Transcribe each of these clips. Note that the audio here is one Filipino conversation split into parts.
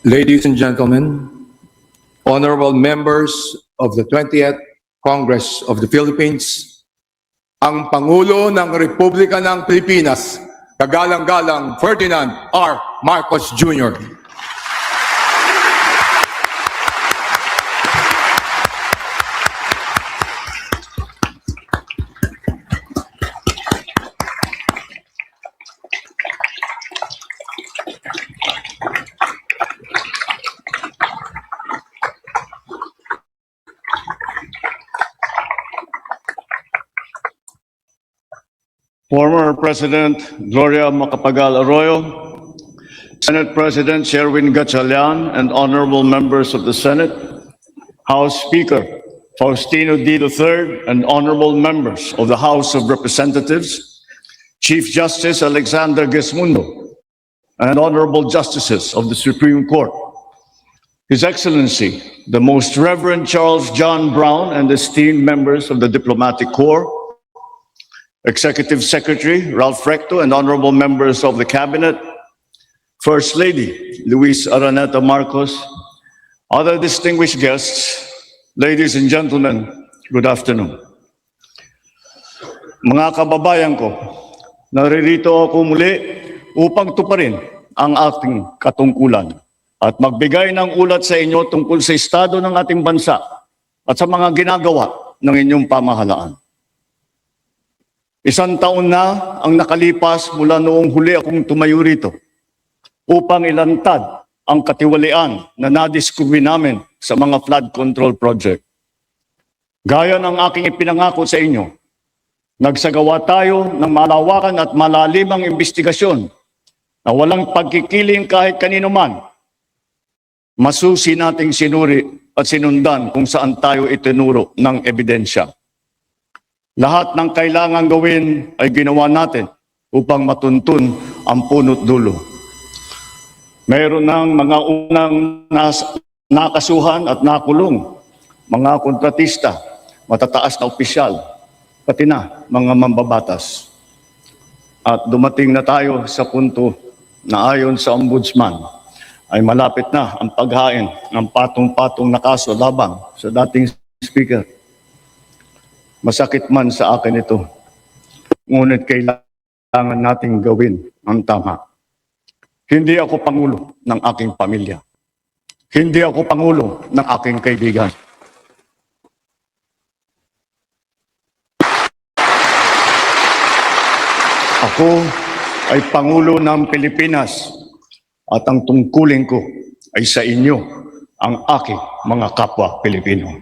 Ladies and gentlemen, honorable members of the 20th Congress of the Philippines, ang Pangulo ng Republika ng Pilipinas, kagalang-galang Ferdinand R. Marcos Jr. Former President Gloria Macapagal Arroyo, Senate President Sherwin Gatchalian, and honorable members of the Senate, House Speaker Faustino D. III, and honorable members of the House of Representatives, Chief Justice Alexander Gesmundo, and honorable justices of the Supreme Court, His Excellency, the Most Reverend Charles John Brown, and esteemed members of the Diplomatic Corps, Executive Secretary Ralph Recto, and honorable members of the Cabinet, First Lady Luis Araneta Marcos, other distinguished guests, ladies and gentlemen, good afternoon. Mga kababayan ko, naririto ako muli upang tuparin ang ating katungkulan at magbigay ng ulat sa inyo tungkol sa estado ng ating bansa at sa mga ginagawa ng inyong pamahalaan. Isang taon na ang nakalipas mula noong huli akong tumayo rito upang ilantad ang katiwalian na nadiskubre namin sa mga flood control project. Gaya ng aking ipinangako sa inyo, nagsagawa tayo ng malawakan at malalimang investigasyon na walang pagkikiling kahit kanino man. Masusi nating sinuri at sinundan kung saan tayo itinuro ng ebidensya. Lahat ng kailangan gawin ay ginawa natin upang matuntun ang punot dulo. Mayroon ng mga unang nakasuhan at nakulong, mga kontratista, matataas na opisyal, pati na mga mambabatas. At dumating na tayo sa punto na ayon sa Ombudsman ay malapit na ang paghain ng patong-patong na kaso labang sa dating Speaker. Masakit man sa akin ito, ngunit kailangan nating gawin ang tama. Hindi ako pangulo ng aking pamilya. Hindi ako pangulo ng aking kaibigan. Ako ay pangulo ng Pilipinas at ang tungkulin ko ay sa inyo, ang aking mga kapwa Pilipino.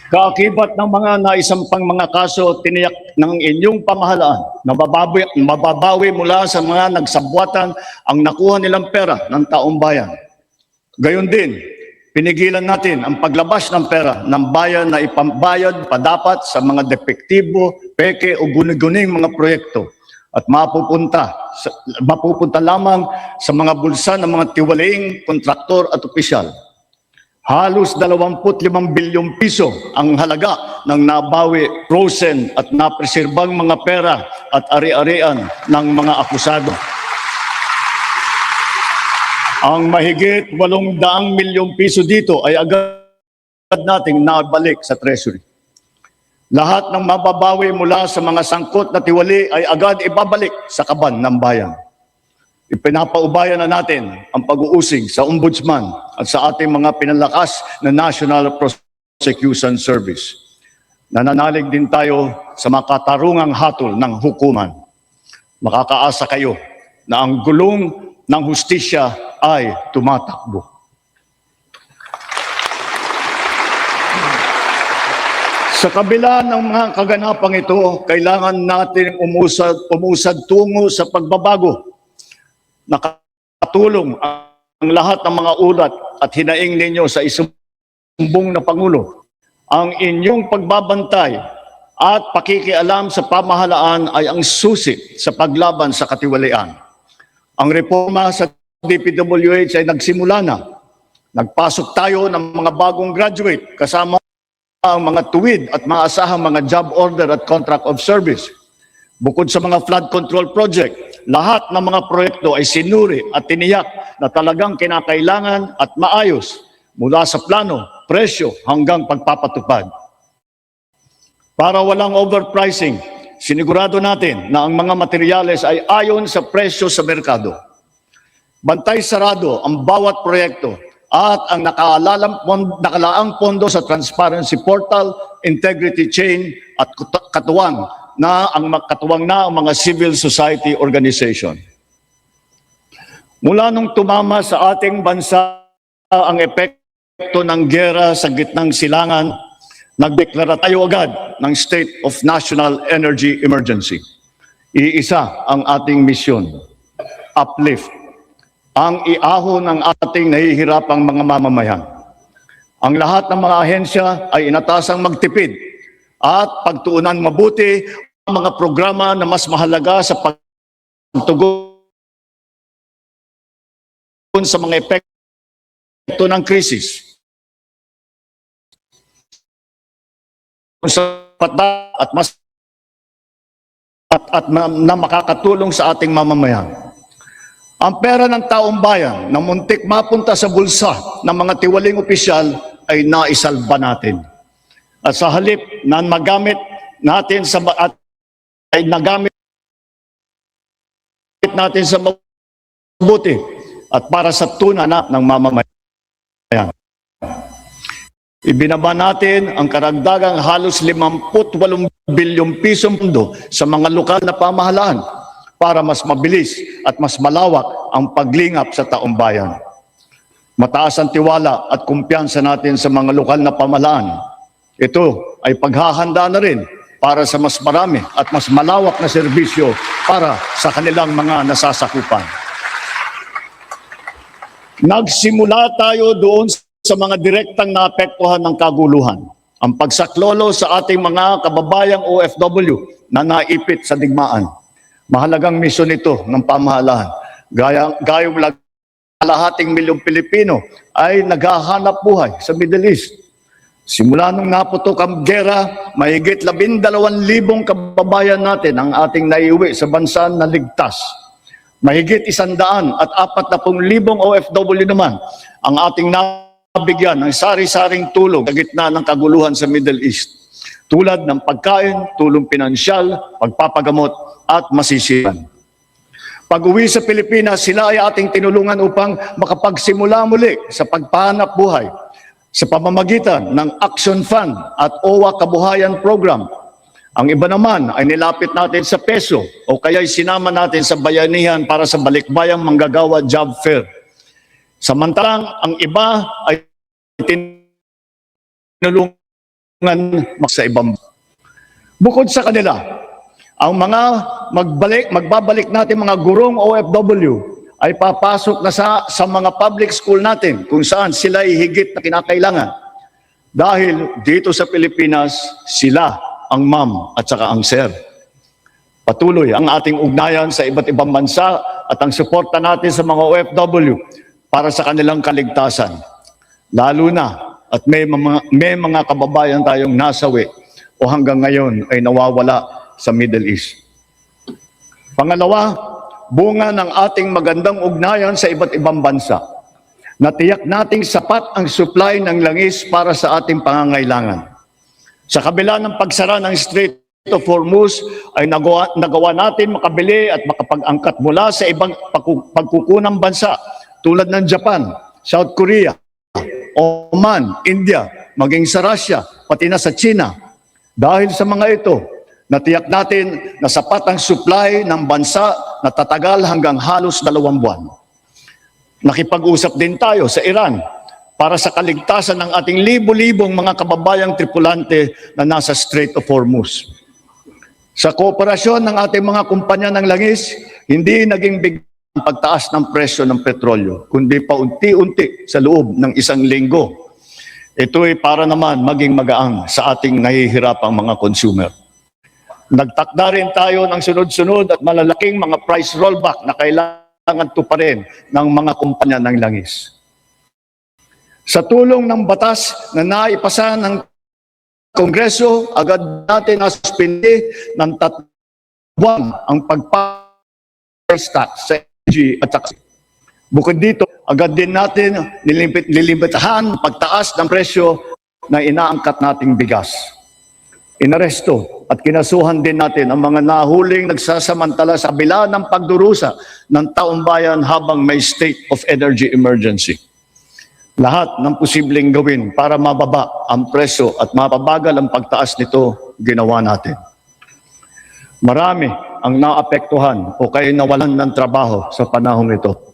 Kaakibat ng mga naisampang mga kaso tiniyak ng inyong pamahalaan na mababawi mula sa mga nagsabwatan ang nakuha nilang pera ng taong bayan. Gayon din, pinigilan natin ang paglabas ng pera ng bayan na ipambayad pa dapat sa mga depektibo, peke o guni-guning mga proyekto at mapupunta lamang sa mga bulsa ng mga tiwalaing kontraktor at opisyal. Halos 25 bilyong piso ang halaga ng nabawi, frozen at napreserbang mga pera at ari-arian ng mga akusado. Ang mahigit 800 milyong piso dito ay agad nating nabalik sa Treasury. Lahat ng mababawi mula sa mga sangkot na tiwali ay agad ibabalik sa kaban ng bayan. Ipinapaubayan na natin ang pag-uusig sa Ombudsman at sa ating mga pinalakas na National Prosecution Service. Nananalig din tayo sa makatarungang hatol ng hukuman. Makakaasa kayo na ang gulong ng hustisya ay tumatakbo. Sa kabila ng mga kaganapang ito, kailangan natin umusad tungo sa pagbabago. Nakatulong ang lahat ng mga ulat at hinaing ninyo sa isumbong na Pangulo. Ang inyong pagbabantay at pakikialam sa pamahalaan ay ang susi sa paglaban sa katiwalian. Ang reforma sa DPWH ay nagsimula na. Nagpasok tayo ng mga bagong graduate kasama ang mga tuwid at maasahang mga job order at contract of service. Bukod sa mga flood control project, lahat ng mga proyekto ay sinuri at tiniyak na talagang kinakailangan at maayos mula sa plano, presyo hanggang pagpapatupad. Para walang overpricing, sinigurado natin na ang mga materyales ay ayon sa presyo sa merkado. Bantay sarado ang bawat proyekto at ang nakalaang pondo sa transparency portal, integrity chain at katuwang na ang mga civil society organization. Mula nung tumama sa ating bansa ang epekto ng giyera sa gitnang silangan, nagdeklara tayo agad ng State of National Energy Emergency. Iisa ang ating misyon, uplift, ang iahon ng ating nahihirapang mga mamamayan. Ang lahat ng mga ahensya ay inatasang magtipid at pagtuunan mabuti ang mga programa na mas mahalaga sa pagtugon sa mga epekto ng krisis. Sa at mas na makakatulong sa ating mamamayan. Ang pera ng taong bayan na muntik mapunta sa bulsa ng mga tiwaling opisyal ay naisalba natin. At sa halip na magamit natin ay nagamit natin sa mabuti at para sa tuna ng mamamayan. Ibinaba natin ang karagdagang halos 58 bilyong pisong pondo sa mga lokal na pamahalaan para mas mabilis at mas malawak ang paglingap sa taong bayan. Mataas ang tiwala at kumpiyansa natin sa mga lokal na pamahalaan. Ito ay paghahanda na rin para sa mas marami at mas malawak na serbisyo para sa kanilang mga nasasakupan. Nagsimula tayo doon sa mga direktang naapektuhan ng kaguluhan. Ang pagsaklolo sa ating mga kababayang OFW na naipit sa digmaan. Mahalagang misyon ito ng pamahalaan. Gayong kalahating milyong Pilipino ay naghahanap buhay sa Middle East. Simula nung naputok ang gera, mahigit 12,000 kababayan natin ang ating naiuwi sa bansa na ligtas. Mahigit 140,000 OFW naman ang ating nabigyan ng sari-saring tulong sa gitna ng kaguluhan sa Middle East. Tulad ng pagkain, tulong pinansyal, pagpapagamot at masisiyan. Pag-uwi sa Pilipinas, sila ay ating tinulungan upang makapagsimula muli sa pagpahanap buhay sa pamamagitan ng Action Fund at OWA Kabuhayan Program. Ang iba naman ay nilapit natin sa peso o kaya'y sinama natin sa bayanihan para sa balikbayang manggagawa job fair. Samantalang ang iba ay tinulungan sa ibang. Bukod sa kanila, ang mga magbabalik natin mga gurong OFW ay papasok na sa mga public school natin kung saan sila ay higit na kinakailangan. Dahil dito sa Pilipinas, sila ang ma'am at saka ang sir. Patuloy ang ating ugnayan sa iba't ibang bansa at ang suporta natin sa mga OFW para sa kanilang kaligtasan. Lalo na at may mga kababayan tayong nasawi o hanggang ngayon ay nawawala sa Middle East. Pangalawa, bunga ng ating magandang ugnayan sa iba't ibang bansa. Natiyak nating sapat ang supply ng langis para sa ating pangangailangan. Sa kabila ng pagsara ng Strait of Hormuz ay nagawa natin makabili at makapag-angkat mula sa ibang pagkukunang bansa tulad ng Japan, South Korea, Oman, India, maging sa Russia, pati na sa China. Dahil sa mga ito, natiyak natin na sapat ang supply ng bansa na tatagal hanggang halos 2 buwan. Nakipag-usap din tayo sa Iran para sa kaligtasan ng ating libo-libong mga kababayang tripulante na nasa Strait of Hormuz. Sa kooperasyon ng ating mga kumpanya ng langis, hindi naging bigla ang pagtaas ng presyo ng petrolyo, kundi paunti-unti sa loob ng 1 linggo. Ito ay para naman maging magaang sa ating nahihirapang mga consumer. Nagtakda rin tayo ng sunod-sunod at malalaking mga price rollback na kailangan tuparin ng mga kumpanya ng langis. Sa tulong ng batas na naipasa ng Kongreso, agad natin nasuspindi ng buwan ang pagpa-sales tax sa energy at saka. Bukod dito, agad din natin nilimitahan pagtaas ng presyo na inaangkat nating bigas. Inaresto at kinasuhan din natin ang mga nahuling nagsasamantala sa kabila ng pagdurusa ng taong bayan habang may state of energy emergency. Lahat ng posibleng gawin para mababa ang presyo at mapabagal ang pagtaas nito, ginawa natin. Marami ang naapektuhan o kaya nawalan ng trabaho sa panahong ito.